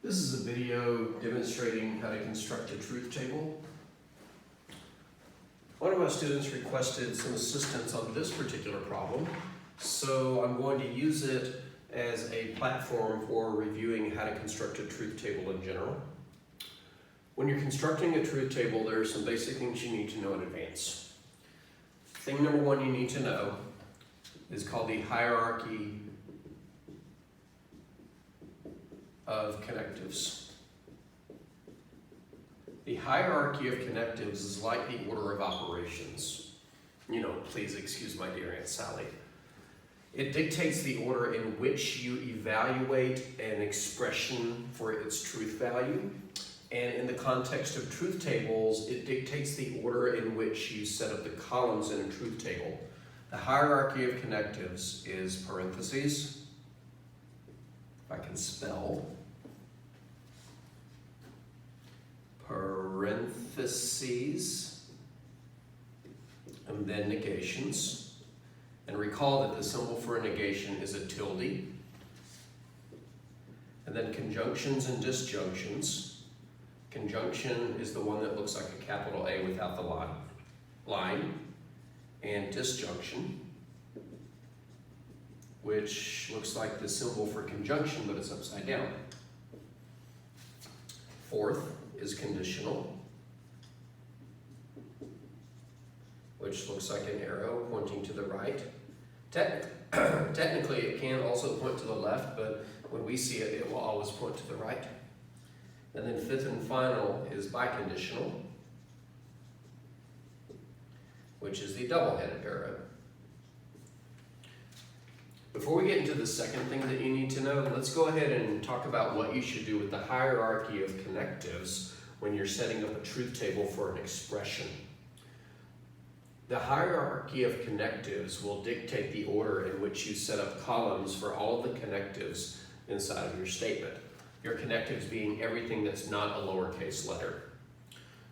This is a video demonstrating how to construct a truth table. One of my students requested some assistance on this particular problem, so I'm going to use it as a platform for reviewing how to construct a truth table in general. When you're constructing a truth table, there are some basic things you need to know in advance. Thing number one you need to know is called the hierarchy of connectives. The hierarchy of connectives is like the order of operations. Please excuse my dear Aunt Sally. It dictates the order in which you evaluate an expression for its truth value. And in the context of truth tables, it dictates the order in which you set up the columns in a truth table. The hierarchy of connectives is parentheses, if I can spell, parentheses, and then negations. And recall that the symbol for a negation is a tilde. And then conjunctions and disjunctions. Conjunction is the one that looks like a capital A without the line. And disjunction, which looks like the symbol for conjunction, but it's upside down. Fourth is conditional, which looks like an arrow pointing to the right. Technically, it can also point to the left, but when we see it, it will always point to the right. And then fifth and final is biconditional, which is the double-headed arrow. Before we get into the second thing that you need to know, let's go ahead and talk about what you should do with the hierarchy of connectives when you're setting up a truth table for an expression. The hierarchy of connectives will dictate the order in which you set up columns for all of the connectives inside of your statement. Your connectives being everything that's not a lowercase letter.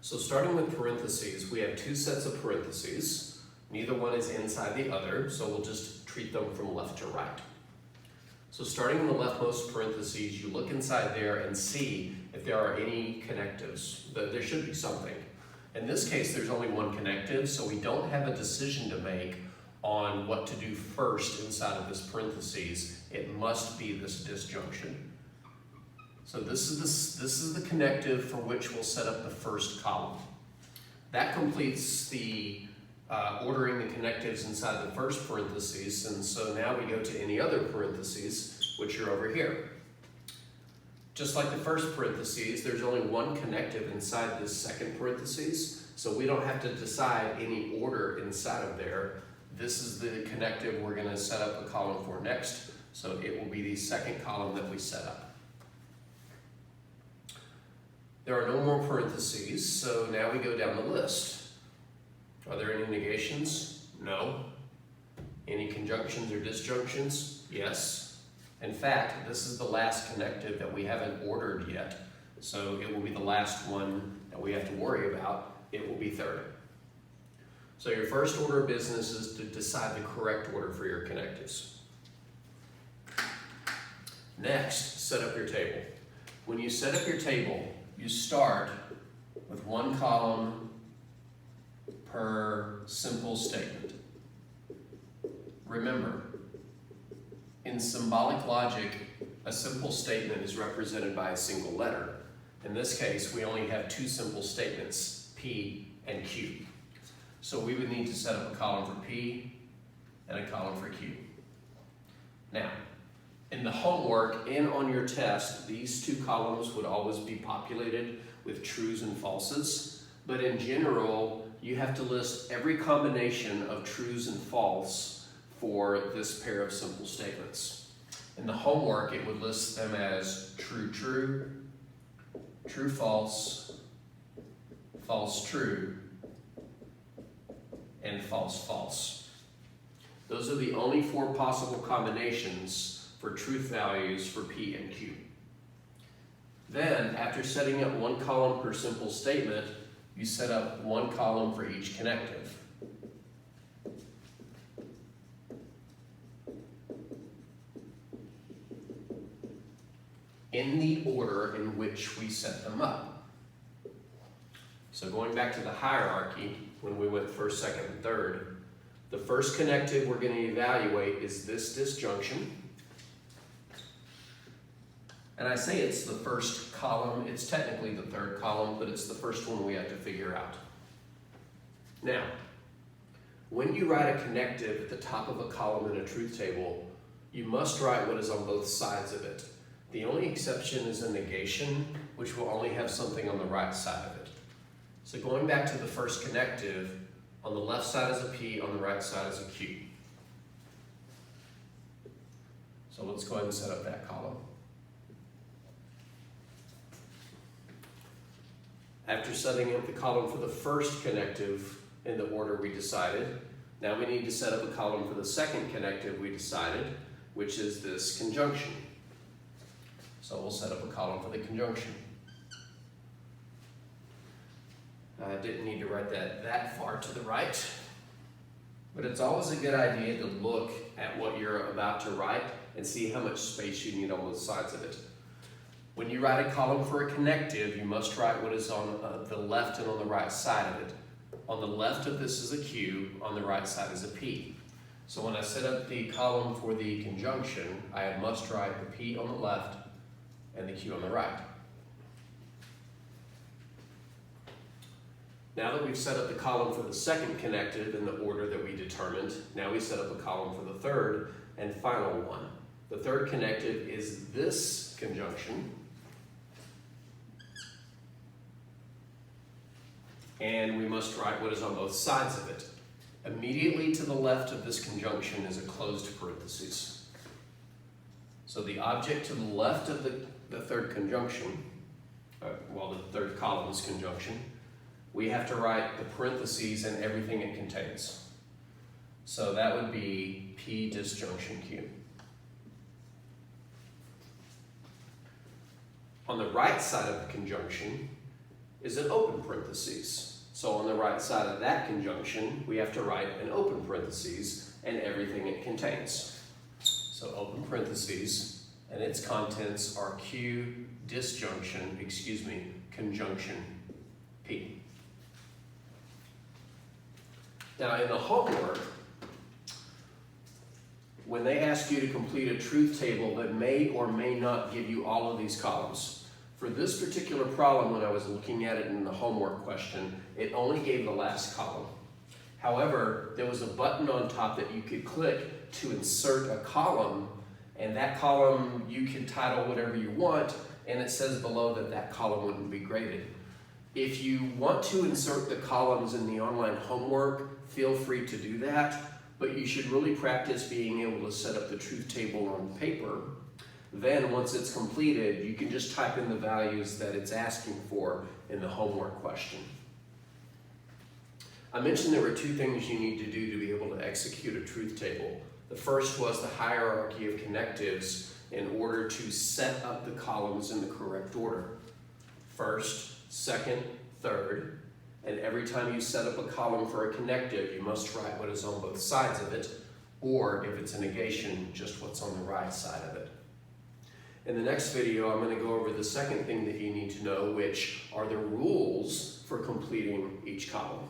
So starting with parentheses, we have two sets of parentheses. Neither one is inside the other, so we'll just treat them from left to right. So starting in the leftmost parentheses, you look inside there and see if there are any connectives. There should be something. In this case, there's only one connective, so we don't have a decision to make on what to do first inside of this parentheses. It must be this disjunction. So this is the connective for which we'll set up the first column. That completes the ordering the connectives inside the first parentheses, and so now we go to any other parentheses, which are over here. Just like the first parentheses, there's only one connective inside this second parentheses, so we don't have to decide any order inside of there. This is the connective we're going to set up a column for next, so it will be the second column that we set up. There are no more parentheses, so now we go down the list. Are there any negations? No. Any conjunctions or disjunctions? Yes. In fact, this is the last connective that we haven't ordered yet, so it will be the last one that we have to worry about. It will be third. So your first order of business is to decide the correct order for your connectives. Next, set up your table. When you set up your table, you start with one column per simple statement. Remember, in symbolic logic, a simple statement is represented by a single letter. In this case, we only have two simple statements, P and Q. So we would need to set up a column for P and a column for Q. Now, in the homework and on your test, these two columns would always be populated with trues and falses, but in general, you have to list every combination of trues and false for this pair of simple statements. In the homework, it would list them as true, true, true, false, false, true, and false, false. Those are the only four possible combinations for truth values for P and Q. Then, after setting up one column per simple statement, you set up one column for each connective. in the order in which we set them up. So going back to the hierarchy, when we went first, second, and third, the first connective we're going to evaluate is this disjunction. And I say it's the first column. It's technically the third column, but it's the first one we have to figure out. Now, when you write a connective at the top of a column in a truth table, you must write what is on both sides of it. The only exception is a negation, which will only have something on the right side of it. So going back to the first connective, on the left side is a P, on the right side is a Q. So let's go ahead and set up that column. After setting up the column for the first connective in the order we decided, now we need to set up a column for the second connective we decided, which is this conjunction. So we'll set up a column for the conjunction. I didn't need to write that far to the right, but it's always a good idea to look at what you're about to write and see how much space you need on both sides of it. When you write a column for a connective, you must write what is on the left and on the right side of it. On the left of this is a Q, on the right side is a P. So when I set up the column for the conjunction, I must write the P on the left and the Q on the right. Now that we've set up the column for the second connective in the order that we determined, now we set up a column for the third and final one. The third connective is this conjunction. And we must write what is on both sides of it. Immediately to the left of this conjunction is a closed parenthesis. So the object to the left of the third conjunction, the third column is conjunction, we have to write the parentheses and everything it contains. So that would be P disjunction Q. On the right side of the conjunction is an open parentheses. So on the right side of that conjunction, we have to write an open parentheses and everything it contains. So open parentheses, and its contents are conjunction P. Now in the homework, when they ask you to complete a truth table that may or may not give you all of these columns, for this particular problem, when I was looking at it in the homework question, it only gave the last column. However, there was a button on top that you could click to insert a column, and that column you can title whatever you want, and it says below that that column wouldn't be graded. If you want to insert the columns in the online homework, feel free to do that, but you should really practice being able to set up the truth table on paper. Then once it's completed, you can just type in the values that it's asking for in the homework question. I mentioned there were two things you need to do to be able to execute a truth table. The first was the hierarchy of connectives in order to set up the columns in the correct order. First, second, third, and every time you set up a column for a connective, you must write what is on both sides of it, or if it's a negation, just what's on the right side of it. In the next video, I'm going to go over the second thing that you need to know, which are the rules for completing each column.